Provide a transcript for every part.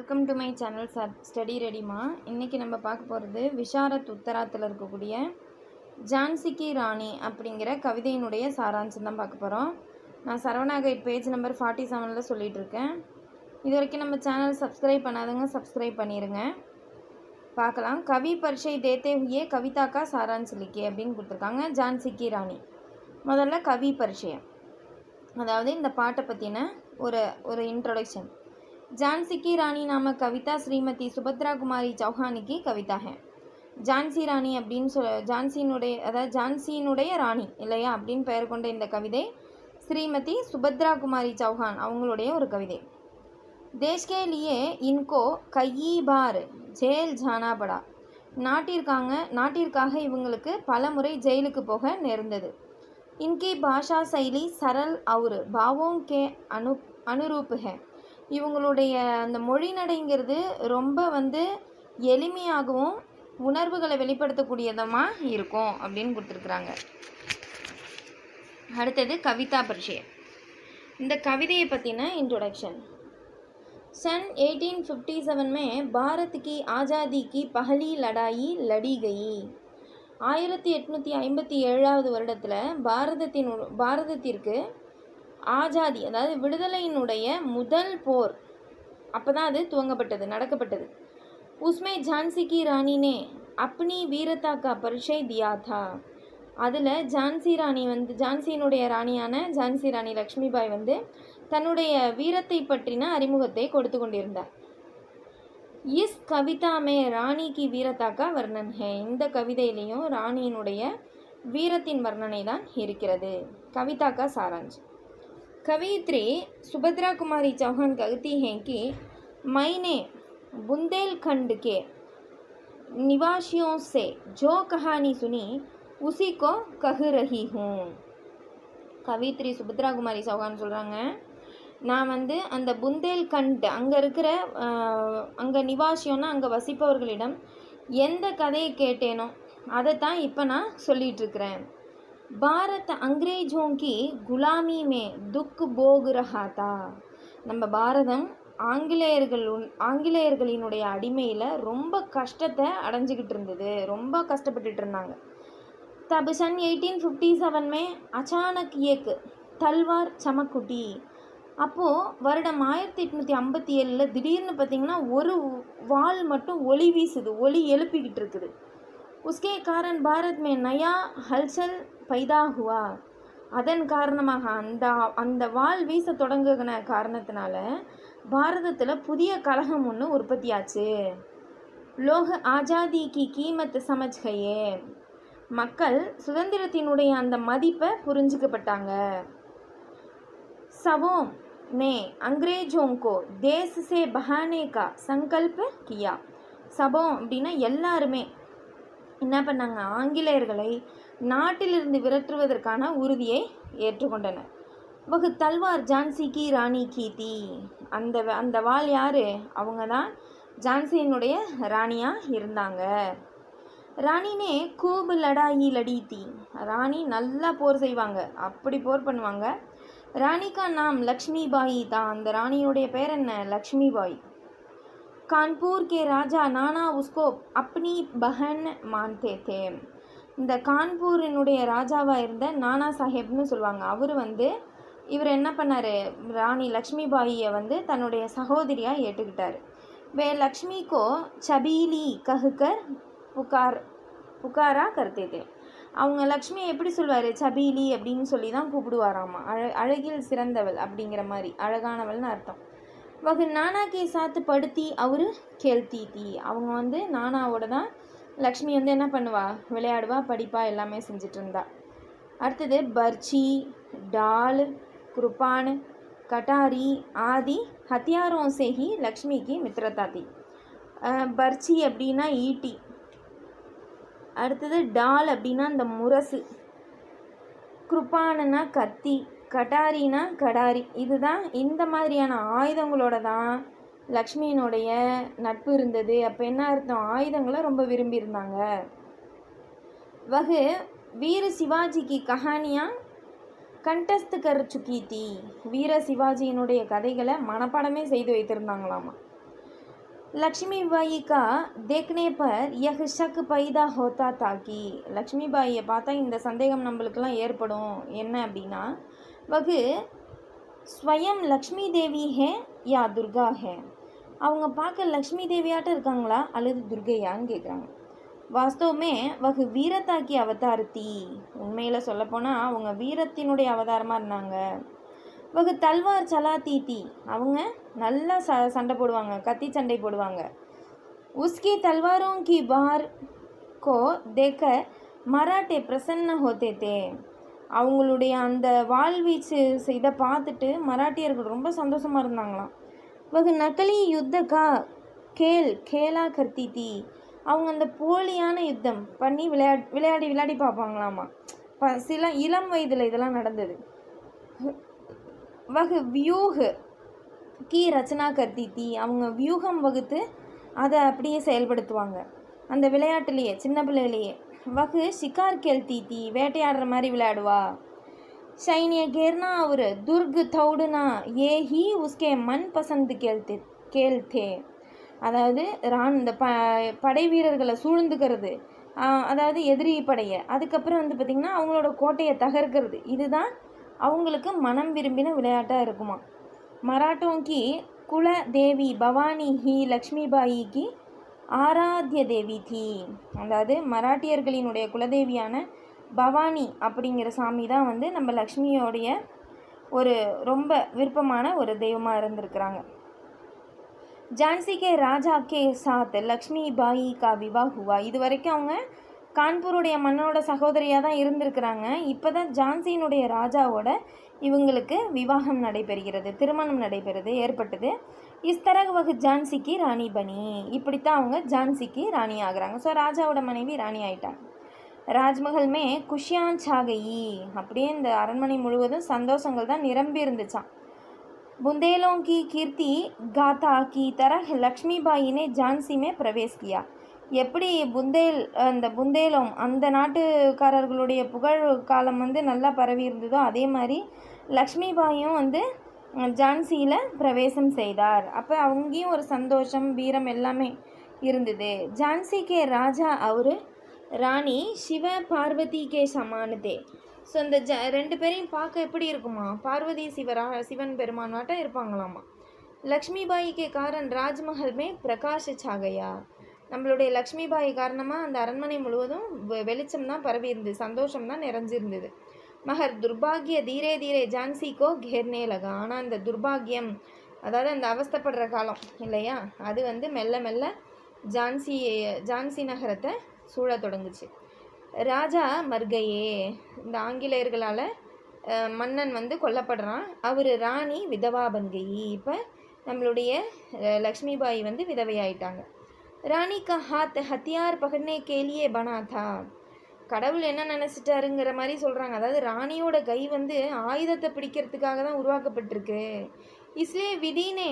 Welcome to my channel study ரெடிமா. இன்றைக்கி நம்ம பார்க்க போகிறது விஷாரத் உத்தராத்தில் இருக்கக்கூடிய ஜான்சி கி ராணி அப்படிங்கிற கவிதையினுடைய சாராம்சம் தான் பார்க்க போகிறோம். நான் சரவணா கைட் பேஜ் நம்பர் 47 சொல்லிகிட்ருக்கேன். இது வரைக்கும் நம்ம சேனல் சப்ஸ்கிரைப் பண்ணாதவங்க சப்ஸ்கிரைப் பண்ணிடுங்க. பார்க்கலாம். கவி பரிச்சை தேத்தே ஹுயே கவிதா கா சாராம்ச லிக்கே அப்படின்னு கொடுத்துருக்காங்க. ஜான்சி கி ராணி. முதல்ல கவி பரிச்சயம், அதாவது இந்த பாட்டை பற்றின ஒரு இன்ட்ரோடக்ஷன். झांसी की रानी नामक कविता श्रीमती सुभद्रा कुमारी चौहान की कविता है. ஜான்சி ராணி அப்படின்னு ஜான்சியினுடைய ராணி இல்லையா அப்படின்னு பெயர் கொண்ட இந்த கவிதை ஸ்ரீமதி சுபத்ரா குமாரி சௌஹான் அவங்களுடைய ஒரு கவிதை. தேஷ் கே லியே இன்கோ கயி பார் ஜெயில் ஜானா படா. நாட்டிற்காக இவங்களுக்கு பல முறை ஜெயிலுக்கு போக நேர்ந்தது. இன்கி பாஷா சைலி சரல் அவுர் பாவோம் கே அனுரூப் ஹே. இவங்களுடைய அந்த மொழி நடைங்கிறது ரொம்ப எளிமையாகவும் உணர்வுகளை வெளிப்படுத்தக்கூடியதமாக இருக்கும் அப்படின்னு கொடுத்துருக்குறாங்க. அடுத்தது கவிதா பரிச்சயம். இந்த கவிதையை பற்றின இன்ட்ரோடக்ஷன். सन 1857 में भारत की आज़ादी की पहली लड़ाई लड़ी गई. 1857 வருடத்தில் பாரதத்திற்கு ஆஜாதி, அதாவது விடுதலையினுடைய முதல் போர் அப்போ தான் அது நடக்கப்பட்டது. உஸ்மே ஜான்சி கி ராணினே அப்னி வீரதா கா பரிச்சை தியா தா. அதில் ஜான்சியினுடைய ராணியான ஜான்சி ராணி லக்ஷ்மிபாய் தன்னுடைய வீரத்தை பற்றின அறிமுகத்தை கொடுத்து கொண்டிருந்தார். இஸ் கவிதாமே ராணி கி வீரதா கா வர்ணன் ஹே. இந்த கவிதையிலையும் ராணியினுடைய வீரத்தின் வர்ணனை தான் இருக்கிறது. கவிதா கா சாராंश. कवियत्री सुभद्रा कुमारी चौहान कहती हैं कि मैंने बुंदेलखंड के निवासियों से जो कहानी सुनी उसी को कह रही हूँ. कवियत्री सुभद्रा कुमारी चौहान சொல்கிறாங்க, நான் அந்த புந்தேல்கண்ட் அங்கே நிவாசியம்னா அங்கே வசிப்பவர்களிடம் எந்த கதையை கேட்டேனோ அதை தான் இப்போ நான் சொல்லிகிட்ருக்கிறேன். பாரத் अंग्रेजों की गुलामी में दुख भोग रहा था. நம்ம பாரதம் ஆங்கிலேயர்களினுடைய அடிமையில் ரொம்ப கஷ்டத்தை அடைஞ்சிக்கிட்டு இருந்தது, ரொம்ப கஷ்டப்பட்டுட்டு இருந்தாங்க. तब सन 1857 में अचानक एक तलवार चमक उठी. அப்போது வருடம் 1857 திடீர்னு பார்த்திங்கன்னா ஒரு வாள் மட்டும் ஒளி வீசுது, ஒளி எழுப்பிக்கிட்டு இருக்குது. उसके कारण भारत में नया हलचल पैदा हुआ. அதன் காரணமாக அந்த வாள் வீச தொடங்குன காரணத்தினால பாரதத்தில் புதிய கலகம் ஒன்று உற்பத்தியாச்சு. லோக ஆஜாதி கி கீமத் சமஜ் கயே. மக்கள் சுதந்திரத்தினுடைய அந்த மதிப்பை புரிஞ்சுக்கப்பட்டாங்க. சவோம் ने अंग्रेजों को देश से बहाने का संकल्प किया. சபோம் அப்படின்னா எல்லாருமே என்ன பண்ணாங்க, ஆங்கிலேயர்களை நாட்டிலிருந்து விரட்டுவதற்கான உறுதியை ஏற்றுக்கொண்டனர். வகு தல்வார் ஜான்சி கி ராணி கீதி. அந்த வாள் யார்? அவங்க தான் ஜான்சியினுடைய ராணியாக இருந்தாங்க. ராணினே கூப் லடாயி லடித்தி. ராணி நல்லா போர் செய்வாங்க, அப்படி போர் பண்ணுவாங்க. ராணிக்கா நாம் லக்ஷ்மிபாய் தான். அந்த ராணியுடைய பேர் என்ன? லக்ஷ்மிபாய். कानपुर के राजा नाना उसको अपनी बहन मानते थे. இந்த கான்பூரினுடைய ராஜாவாக இருந்த நானா சாஹேப்னு சொல்லுவாங்க. அவர் இவர் என்ன பண்ணார், ராணி லக்ஷ்மிபாயை தன்னுடைய சகோதரியாக ஏற்றுக்கிட்டார். வே லக்ஷ்மிக்கோ சபீலி கஹுக்கர் புகாரா கருத்தே. அவங்க லக்ஷ்மியை எப்படி சொல்வார்? சபீலி அப்படின்னு சொல்லி தான் கூப்பிடுவாராமா. அழகில் சிறந்தவள் அப்படிங்கிற மாதிரி, அழகானவள்னு அர்த்தம். வகு நானா கே சாத்து படுத்தி அவர் கேள்த்தி தீ. அவங்க நானாவோட தான் லக்ஷ்மி என்ன பண்ணுவா, விளையாடுவா, படிப்பா, எல்லாமே செஞ்சிட்டு இருந்தா. அடுத்தது பர்ச்சி, டால், குருப்பான், கட்டாரி ஆதி ஹத்தியாரோं से ही லக்ஷ்மி கி மித்ரதா தி. பர்ச்சி அப்படின்னா ஈட்டி, அடுத்தது டால் அப்படின்னா இந்த முரசு, குருப்பானுன்னா கத்தி, கட்டாரினா கடாரி. இதுதான் இந்த மாதிரியான ஆயுதங்களோட தான் லக்ஷ்மியினுடைய நட்பு இருந்தது. அப்போ என்ன அர்த்தம், ஆயுதங்களை ரொம்ப விரும்பியிருந்தாங்க. வகு வீர சிவாஜிக்கு கஹானியா கண்டஸ்த் கர் சுக்கி தி. வீர சிவாஜியினுடைய கதைகளை மனப்பாடமே செய்து வைத்திருந்தாங்களாமா. लक्ष्मीबाई का देखने पर यह शक पैदा होता था कि லக்ஷ்மிபாயை பார்த்தா இந்த சந்தேகம் நம்மளுக்கெல்லாம் ஏற்படும் என்ன அப்படின்னா வகு ஸ்வயம் லக்ஷ்மி தேவி ஹே யா துர்கா ஹே அவங்க பார்க்க லக்ஷ்மி தேவியாட்டம் இருக்காங்களா அல்லது துர்கையான்னு கேட்குறாங்க. வாஸ்தவமே வகு வீரத்தாக்கி அவதாரத்தி உண்மையில் சொல்லப்போனால் அவங்க வீரத்தினுடைய அவதாரமாக இருந்தாங்க. வகு தல்வார் சலாத்தி அவங்க நல்லா சண்டை போடுவாங்க, கத்தி சண்டை போடுவாங்க. உஸ்கி தல்வாரோं की बार को देखकर மராட்டே பிரசன்ன होते थे அவங்களுடைய அந்த வாழ்வீச்சு இதை பார்த்துட்டு மராட்டியர்கள் ரொம்ப சந்தோஷமாக இருந்தாங்களாம். வகு நக்கலி யுத்த கா கேலா கர்த்தி தீ அவங்க அந்த போலியான யுத்தம் பண்ணி விளையாடி பார்ப்பாங்களாமா. சில இளம் வயதில் இதெல்லாம் நடந்தது. வகு வியூக கீ ரச்சனா கர்த்தி தீ அவங்க வியூகம் வகுத்து அதை அப்படியே செயல்படுத்துவாங்க அந்த விளையாட்டுலேயே சின்ன பிள்ளையிலேயே. வகு ஷிகார் கேள்த்தி தீ வேட்டையாடுற மாதிரி விளையாடுவா. சைனிய கேர்னா அவர் துர்க் தௌடுனா ஏ ஹி உஸ்கே மன் பசந்து கேள்தே அதாவது இந்த படை வீரர்களை சூழ்ந்துக்கிறது, அதாவது எதிரி படையை, அதுக்கப்புறம் வந்து பார்த்திங்கன்னா அவங்களோட கோட்டையை தகர்க்கிறது, இதுதான் அவங்களுக்கு மனம் விரும்பின விளையாட்டாக இருக்குமா. மராட்டோங்கி குல தேவி பவானி ஹி லக்ஷ்மிபாயிக்கு ஆராத்திய தேவி தீ அதாவது மராட்டியர்களினுடைய குலதேவியான பவானி அப்படிங்கிற சாமி தான் வந்து நம்ம லக்ஷ்மியோடைய ஒரு ரொம்ப விருப்பமான ஒரு தெய்வமாக இருந்திருக்கிறாங்க. ஜான்சி கே ராஜா கே சாத் லக்ஷ்மிபாயி கா விவாஹ் ஹுவா இது வரைக்கும் அவங்க கான்பூருடைய மன்னனோட சகோதரியாக தான் இருந்திருக்கிறாங்க. இப்போ தான் ஜான்சியினுடைய ராஜாவோட இவங்களுக்கு விவாகம் நடைபெறுகிறது, திருமணம் ஏற்பட்டது. இஸ்தரக் வகு ஜான்சிக்கு ராணி பனி இப்படித்தான் அவங்க ஜான்சிக்கு ராணி ஆகுறாங்க. ஸோ ராஜாவோட மனைவி ராணி ஆயிட்டாங்க. ராஜ்மஹல்மே குஷியான் சாகி அப்படியே இந்த அரண்மனை முழுவதும் சந்தோஷங்கள் தான் நிரம்பி இருந்துச்சான். बुंदेलों की कीर्ति गाथा की तरह लक्ष्मीबाई ने झांसी में प्रवेश किया எப்படி புந்தேலம் அந்த நாட்டுக்காரர்களுடைய புகழ் காலம் வந்து நல்லா பரவி இருந்ததோ அதே மாதிரி லக்ஷ்மிபாயும் வந்து ஜான்சியில் பிரவேசம் செய்தார். அப்போ அவங்கேயும் ஒரு சந்தோஷம் வீரம் எல்லாமே இருந்தது. ஜான்சி கே ராஜா அவர் ராணி சிவ பார்வதி கே சமானதே ஸோ இந்த ரெண்டு பேரையும் பார்க்க எப்படி இருக்குமா, பார்வதி சிவன் பெருமானாட்டம் இருப்பாங்களாமா. லக்ஷ்மிபாய்க்கே காரன் ராஜ்மஹல்மே பிரகாஷ் சாகையா நம்மளுடைய லக்ஷ்மிபாய் காரணமாக அந்த அரண்மனை முழுவதும் வெளிச்சம் தான் பரவி இருந்தது, சந்தோஷம் தான் நிறைஞ்சிருந்தது. மகர் துர்பாகிய தீரே தீரே ஜான்சிக்கோ கேர்னே லகா ஆனால் அந்த துர்பாகியம் அதாவது அந்த அவஸ்தைப்படுற காலம் இல்லையா அது வந்து மெல்ல மெல்ல ஜான்சி நகரத்தை சூழ தொடங்குச்சு. ராஜா மர்கையே இந்த ஆங்கிலேயர்களால் மன்னன் வந்து கொல்லப்படுறான். அவர் ராணி விதவா பன்கயி இப்போ நம்மளுடைய லக்ஷ்மிபாய் வந்து விதவையாயிட்டாங்க. ராணி கா ஹாத் ஹத்தியார் பகட்னே கேலியே பனாதா கடவுள் என்ன நினச்சிட்டாருங்கிற மாதிரி சொல்கிறாங்க. அதாவது ராணியோட கை வந்து ஆயுதத்தை பிடிக்கிறதுக்காக தான் உருவாக்கப்பட்டிருக்கு. இஸ்லே விதினே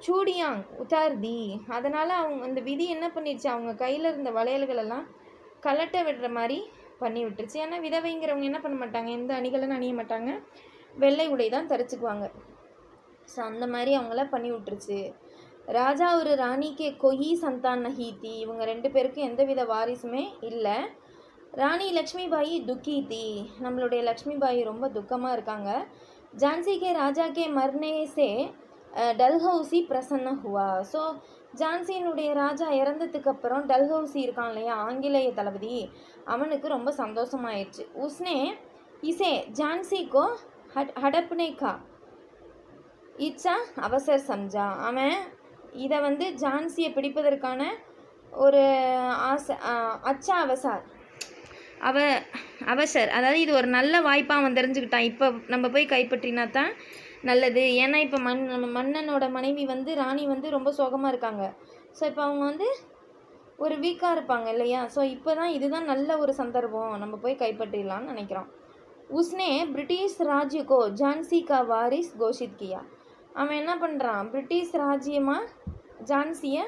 சூடியாங் உத்தார்தி அதனால் அவங்க அந்த விதி என்ன பண்ணிடுச்சு அவங்க கையில் இருந்த வளையல்களெல்லாம் கலட்ட விடுற மாதிரி பண்ணி விட்டுருச்சு. ஏன்னா விதவைங்கிறவங்க என்ன பண்ண மாட்டாங்க, எந்த அணிகளும் அணிய மாட்டாங்க, வெள்ளை உடை தான் தரிச்சுக்குவாங்க. ஸோ அந்த மாதிரி அவங்கள பண்ணி விட்டுருச்சு. ராஜா ஒரு ராணிக்கு கொயி சந்தான் நஹீத்தி இவங்க ரெண்டு பேருக்கும் எந்தவித வாரிசுமே இல்லை. ராணி லக்ஷ்மிபாயி துக்கீத்தி நம்மளுடைய லக்ஷ்மிபாயி ரொம்ப துக்கமாக இருக்காங்க. ஜான்சி கே ராஜா கே மர்னேசே டல்ஹவுசி பிரசன்ன ஹுவா ஸோ ஜான்சியினுடைய ராஜா இறந்ததுக்கு அப்புறம் டல்ஹவுசி இருக்கான் இல்லையா ஆங்கிலேய தளபதி அவனுக்கு ரொம்ப சந்தோஷமாயிடுச்சு. உஸ்னே இசே ஜான்சிக்கோ ஹடப்னே கா இச்சா அவசர் சம்ஜா அவன் இதை வந்து ஜான்சியை பிடிப்பதற்கான ஒரு அச்சா அவசர் அதாவது இது ஒரு நல்ல வாய்ப்பாக அவன் தெரிஞ்சுக்கிட்டான். இப்போ நம்ம போய் கைப்பற்றினா தான் நல்லது. ஏன்னா இப்போ மன்னனோட மனைவி வந்து ராணி வந்து ரொம்ப சோகமாக இருக்காங்க. ஸோ இப்போ அவங்க வந்து ஒரு வீக்காக இருப்பாங்க இல்லையா. ஸோ இப்போ தான் இதுதான் நல்ல ஒரு சந்தர்ப்பம், நம்ம போய் கைப்பற்றிடலான்னு நினைக்கிறான். உஸ்னே பிரிட்டிஷ் ராஜ்யக்கோ ஜான்சி கா வாரிஸ் கோஷித் கியா அவன் என்ன பண்ணுறான் பிரிட்டிஷ் ராஜ்யமாக ஜான்சியை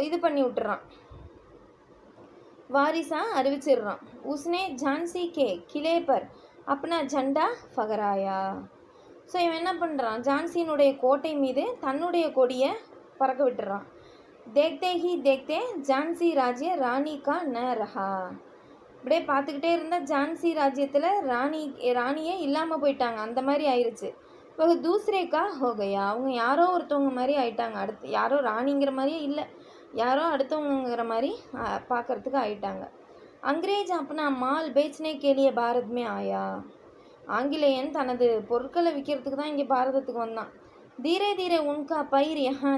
இது பண்ணி விட்டுறான், வாரிசாக அறிவிச்சிடுறான். உஸ்னே ஜான்சி கே கிலே பர் அப்னா ஜண்டா ஃபகராயா ஸோ இவன் என்ன பண்ணுறான், ஜான்சியினுடைய கோட்டை மீது தன்னுடைய கொடியை பறக்க விட்டுறான். தேக்தே ஹி தேக்தே ஜான்சி ராஜ்ய ராணி கா ந ரஹா. அப்படியே பார்த்துக்கிட்டே இருந்தால் ஜான்சி ராஜ்யத்தில் ராணியே இல்லாமல் போயிட்டாங்க, அந்த மாதிரி ஆயிடுச்சு. இப்போ தூசரேக்கா ஹோகையா, அவங்க யாரோ ஒருத்தவங்க மாதிரி ஆயிட்டாங்க, அடுத்து யாரோ ராணிங்கிற மாதிரியே இல்லை, யாரோ அடுத்தவங்கிற மாதிரி பார்க்குறதுக்கு ஆயிட்டாங்க. அங்கிரேஜ் அப்பனா மால் பேச்னே கேலிய பாரத்மே ஆயா. ஆங்கிலேயன் தனது பொருட்களை விற்கிறதுக்கு தான் இங்கே பாரதத்துக்கு வந்தான். தீரே தீரே உன்கா பயிர் யஹா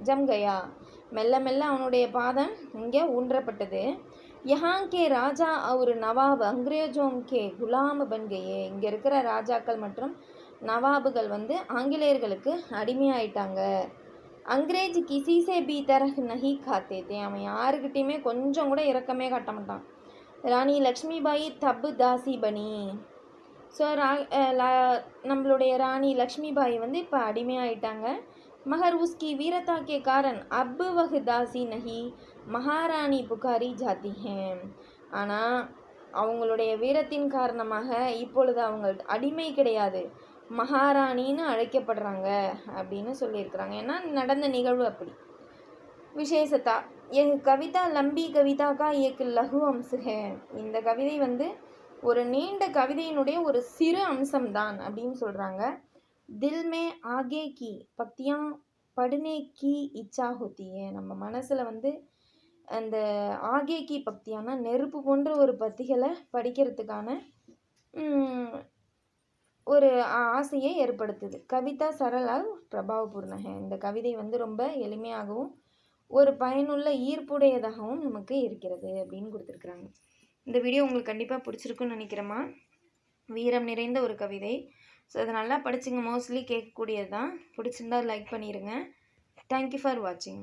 ஜம் கயா. மெல்ல மெல்ல அவனுடைய பாதம் இங்கே ஊன்றப்பட்டது. யஹாங் கே ராஜா அவர் நவாப் அங்கிரேஜோம் கே குலாம் பன்கையே. இங்கே இருக்கிற ராஜாக்கள் மற்றும் நவாபுகள் ஆங்கிலேயர்களுக்கு அடிமையாயிட்டாங்க. அங்கிரேஜ் கிசிசே பி தரஹ் நஹி காத்தே தே. அவன் யாருக்கிட்டையுமே கொஞ்சம் கூட இரக்கமே காட்ட மாட்டான். ராணி லக்ஷ்மிபாயி தப்பு தாசி பனி. ஸோ நம்மளுடைய ராணி லக்ஷ்மிபாய் இப்போ அடிமையாயிட்டாங்க. மகர் உஸ்கி வீரதா கே காரன் அப்பு வஹ் தாசி நஹி மகாராணி புகாரி ஜாதி ஹேம். ஆனால் அவங்களுடைய வீரத்தின் காரணமாக இப்பொழுது அவங்க அடிமை கிடையாது, மகாராணின்னு அழைக்கப்படுறாங்க அப்படின்னு சொல்லியிருக்கிறாங்க. ஏன்னா நடந்த நிகழ்வு அப்படி. விசேஷத்தா என் கவிதா லம்பி கவிதா கா ஏக் லகு அம்ச ஹே. இந்த கவிதை ஒரு நீண்ட கவிதையினுடைய ஒரு சிறு அம்சம்தான் அப்படின்னு சொல்கிறாங்க. தில் மே ஆகே கி பக்தியா படுனே கி இச்சா ஹோத்தியே. நம்ம மனசில் அந்த ஆகே கி பக்தியானா நெருப்பு போன்ற ஒரு பத்திகளை படிக்கிறதுக்கான ஒரு ஆசையை ஏற்படுத்துது. கவிதா சரளால் பிரபாவபூர்ணக. இந்த கவிதை ரொம்ப எளிமையாகவும் ஒரு பயனுள்ள ஈர்ப்புடையதாகவும் நமக்கு இருக்கிறது அப்படின்னு கொடுத்துருக்குறாங்க. இந்த வீடியோ உங்களுக்கு கண்டிப்பாக பிடிச்சிருக்குன்னு நினைக்கிறேம்மா. வீரம் நிறைந்த ஒரு கவிதை. ஸோ அதை நல்லா படிச்சுங்க, மோஸ்ட்லி கேட்கக்கூடியது தான். பிடிச்சிருந்தா லைக் பண்ணிடுங்க. தேங்க்யூ ஃபார் வாட்சிங்.